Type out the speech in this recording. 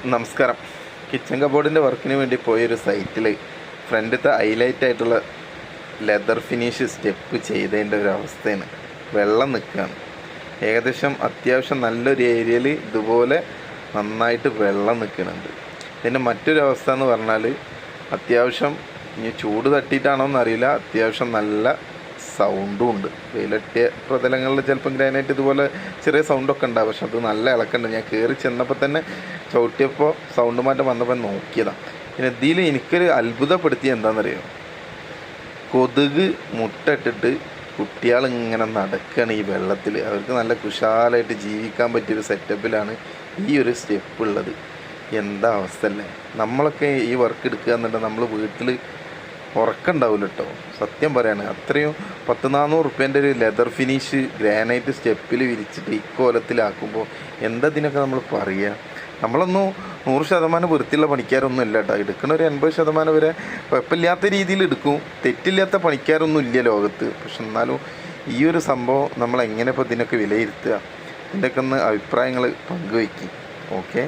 നമസ്കാരം. കിച്ചൺ കബോർഡിൻ്റെ വർക്കിന് വേണ്ടി പോയൊരു സൈറ്റിൽ ഫ്രണ്ടിലത്തെ ഹൈലൈറ്റ് ആയിട്ടുള്ള ലെതർ ഫിനിഷ് സ്റ്റെപ്പ് ചെയ്തതിൻ്റെ ഒരു അവസ്ഥയാണ്. വെള്ളം നിൽക്കുകയാണ്. ഏകദേശം അത്യാവശ്യം നല്ലൊരു ഏരിയയിൽ ഇതുപോലെ നന്നായിട്ട് വെള്ളം നിൽക്കുന്നുണ്ട്. ഇതിൻ്റെ മറ്റൊരു അവസ്ഥ എന്ന് പറഞ്ഞാൽ അത്യാവശ്യം ഇനി ചൂട് തട്ടിയിട്ടാണോ എന്നറിയില്ല, അത്യാവശ്യം നല്ല സൗണ്ടും ഉണ്ട്. വെയിലട്ടിയ പ്രതലങ്ങളിൽ ചിലപ്പം ഗ്രാനൈറ്റ് ഇതുപോലെ ചെറിയ സൗണ്ടൊക്കെ ഉണ്ടാവും, പക്ഷെ അത് നല്ല ഇളക്കുണ്ട്. ഞാൻ കയറി ചെന്നപ്പോൾ തന്നെ ചവിട്ടിയപ്പോൾ സൗണ്ട് മാറ്റം വന്നപ്പോൾ നോക്കിയതാണ്. പിന്നെ ഇതിൽ എനിക്കൊരു അത്ഭുതപ്പെടുത്തിയ എന്താണെന്നറിയോ, കൊതുക് മുട്ട ഇട്ടിട്ട് കുട്ടികളിങ്ങനെ നടക്കുകയാണ് ഈ വെള്ളത്തിൽ. അവർക്ക് നല്ല കുശാലായിട്ട് ജീവിക്കാൻ പറ്റിയൊരു സെറ്റപ്പിലാണ് ഈ ഒരു സ്റ്റെപ്പ് ഉള്ളത്. എന്താ അവസ്ഥ അല്ലേ. നമ്മളൊക്കെ ഈ വർക്ക് എടുക്കുക എന്നുണ്ടെങ്കിൽ നമ്മൾ വീട്ടിൽ ഉറക്കമുണ്ടാവില്ല കേട്ടോ, സത്യം പറയാണ്. അത്രയും 100-400 റുപ്യേൻ്റെ ഒരു ലെതർ ഫിനിഷ് ഗ്രാനൈറ്റ് സ്റ്റെപ്പിൽ വിരിച്ചിട്ട് ഇക്കോലത്തിലാക്കുമ്പോൾ എന്താ ഇതിനൊക്കെ നമ്മൾ പറയുക. നമ്മളൊന്നും 100% വൃത്തിയുള്ള പണിക്കാരൊന്നും ഇല്ല കേട്ടോ. എടുക്കുന്ന ഒരു 80% വരെ കുഴപ്പമില്ലാത്ത രീതിയിൽ എടുക്കും. തെറ്റില്ലാത്ത പണിക്കാരൊന്നും ഇല്ല ലോകത്ത്. പക്ഷെ എന്നാലും ഈ ഒരു സംഭവം നമ്മൾ എങ്ങനെ ഇപ്പോൾ ഇതിനൊക്കെ വിലയിരുത്തുക, ഇതിൻ്റെയൊക്കെ ഒന്ന് അഭിപ്രായങ്ങൾ പങ്കുവയ്ക്കും. ഓക്കെ.